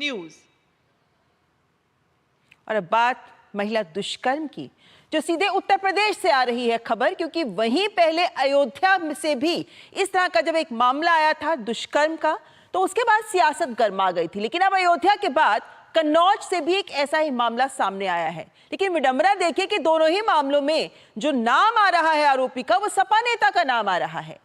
News. और अब बात महिला दुष्कर्म की, जो सीधे उत्तर प्रदेश से आ रही है खबर, क्योंकि वहीं पहले अयोध्या से भी इस तरह का जब एक मामला आया था दुष्कर्म का, तो उसके बाद सियासत गर्मा गई थी। लेकिन अब अयोध्या के बाद कन्नौज से भी एक ऐसा ही मामला सामने आया है। लेकिन विडंबना देखिए कि दोनों ही मामलों में जो नाम आ रहा है आरोपी का, वो सपा नेता का नाम आ रहा है।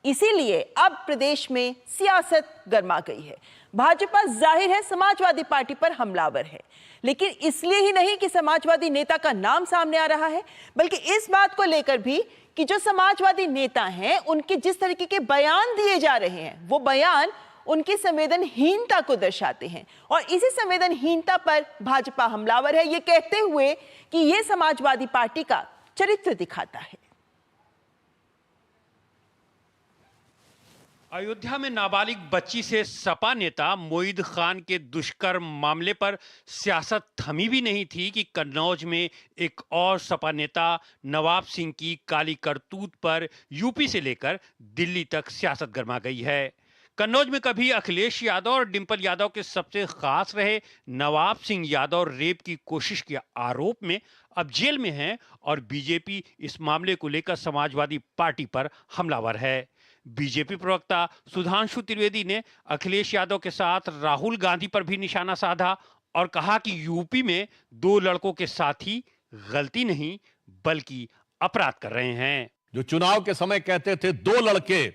इसीलिए अब प्रदेश में सियासत गर्मा गई है। भाजपा जाहिर है समाजवादी पार्टी पर हमलावर है, लेकिन इसलिए ही नहीं कि समाजवादी नेता का नाम सामने आ रहा है, बल्कि इस बात को लेकर भी कि जो समाजवादी नेता हैं उनके जिस तरीके के बयान दिए जा रहे हैं, वो बयान उनकी संवेदनहीनता को दर्शाते हैं। और इसी संवेदनहीनता पर भाजपा हमलावर है, ये कहते हुए कि यह समाजवादी पार्टी का चरित्र दिखाता है। अयोध्या में नाबालिग बच्ची से सपा नेता मोईद खान के दुष्कर्म मामले पर सियासत थमी भी नहीं थी कि कन्नौज में एक और सपा नेता नवाब सिंह की काली करतूत पर यूपी से लेकर दिल्ली तक सियासत गरमा गई है। कन्नौज में कभी अखिलेश यादव और डिंपल यादव के सबसे खास रहे नवाब सिंह यादव रेप की कोशिश के आरोप में अब जेल में हैं और बीजेपी इस मामले को लेकर समाजवादी पार्टी पर हमलावर है। बीजेपी प्रवक्ता सुधांशु त्रिवेदी ने अखिलेश यादव के साथ राहुल गांधी पर भी निशाना साधा और कहा कि यूपी में दो लड़कों के साथी गलती नहीं बल्कि अपराध कर रहे हैं। जो चुनाव के समय कहते थे दो लड़के,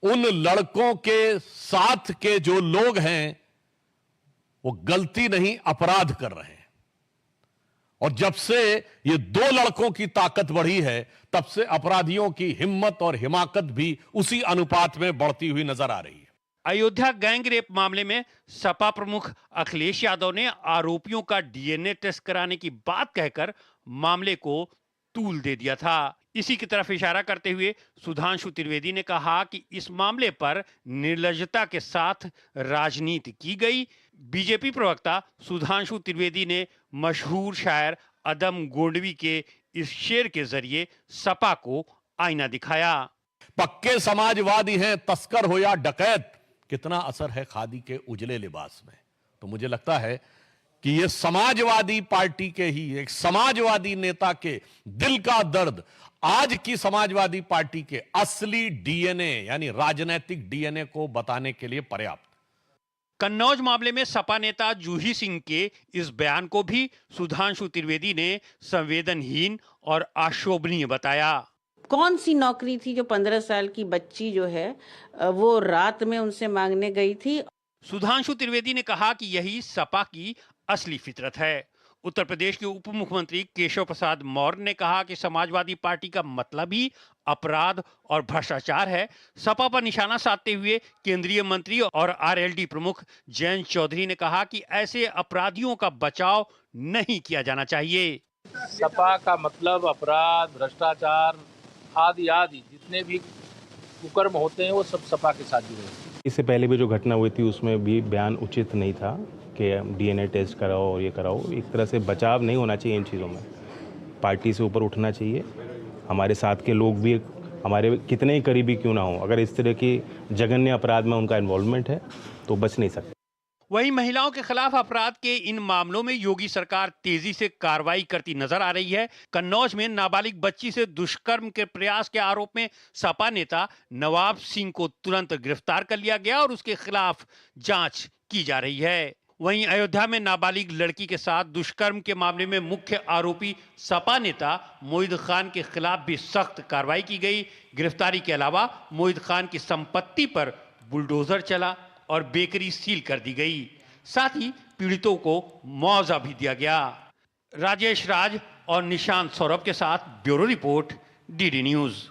उन लड़कों के साथ के जो लोग हैं वो गलती नहीं अपराध कर रहे हैं। और जब से ये दो लड़कों की ताकत बढ़ी है, तब से अपराधियों की हिम्मत और हिमाकत भी उसी अनुपात में बढ़ती हुई नजर आ रही है। अयोध्या गैंग रेप मामले में सपा प्रमुख अखिलेश यादव ने आरोपियों का डीएनए टेस्ट कराने की बात कहकर मामले को तूल दे दिया था। इसी की तरफ इशारा करते हुए सुधांशु त्रिवेदी ने कहा कि इस मामले पर निर्लज्जता के साथ राजनीति की गई। बीजेपी प्रवक्ता सुधांशु त्रिवेदी ने मशहूर शायर अदम गोंडवी के इस शेर के जरिए सपा को आईना दिखाया। पक्के समाजवादी हैं तस्कर हो या डकैत, कितना असर है खादी के उजले लिबास में। तो मुझे लगता है कि ये समाजवादी पार्टी के ही एक समाजवादी नेता के दिल का दर्द आज की समाजवादी पार्टी के असली डीएनए यानी राजनीतिक डीएनए को बताने के लिए पर्याप्त। कन्नौज मामले में सपा नेता जूही सिंह के इस बयान को भी सुधांशु त्रिवेदी ने संवेदनहीन और अशोभनीय बताया। कौन सी नौकरी थी जो 15 साल की बच्ची जो है वो रात में उनसे मांगने गई थी। सुधांशु त्रिवेदी ने कहा कि यही सपा की असली फितरत है। उत्तर प्रदेश के उप मुख्यमंत्री केशव प्रसाद मौर्य ने कहा कि समाजवादी पार्टी का मतलब ही अपराध और भ्रष्टाचार है। सपा पर निशाना साधते हुए केंद्रीय मंत्री और आरएलडी प्रमुख जयंत चौधरी ने कहा कि ऐसे अपराधियों का बचाव नहीं किया जाना चाहिए। सपा का मतलब अपराध, भ्रष्टाचार आदि आदि जितने भी कुकर्म होते हैं वो सब सपा के साथ जुड़े हैं। इससे पहले भी जो घटना हुई थी उसमें भी बयान उचित नहीं था कि डीएनए टेस्ट कराओ और ये कराओ। एक तरह से बचाव नहीं होना चाहिए इन चीज़ों में, पार्टी से ऊपर उठना चाहिए। हमारे साथ के लोग भी हमारे कितने ही करीबी क्यों ना हो, अगर इस तरह की जघन्य अपराध में उनका इन्वॉल्वमेंट है तो बच नहीं सकते। वहीं महिलाओं के खिलाफ अपराध के इन मामलों में योगी सरकार तेजी से कार्रवाई करती नजर आ रही है। कन्नौज में नाबालिग बच्ची से दुष्कर्म के प्रयास के आरोप में सपा नेता नवाब सिंह को तुरंत गिरफ्तार कर लिया गया और उसके खिलाफ जांच की जा रही है। वहीं अयोध्या में नाबालिग लड़की के साथ दुष्कर्म के मामले में मुख्य आरोपी सपा नेता मोईद खान के खिलाफ भी सख्त कार्रवाई की गई। गिरफ्तारी के अलावा मोईद खान की संपत्ति पर बुलडोजर चला और बेकरी सील कर दी गई। साथ ही पीड़ितों को मुआवजा भी दिया गया। राजेश राज और निशांत सौरभ के साथ ब्यूरो रिपोर्ट, डीडी न्यूज।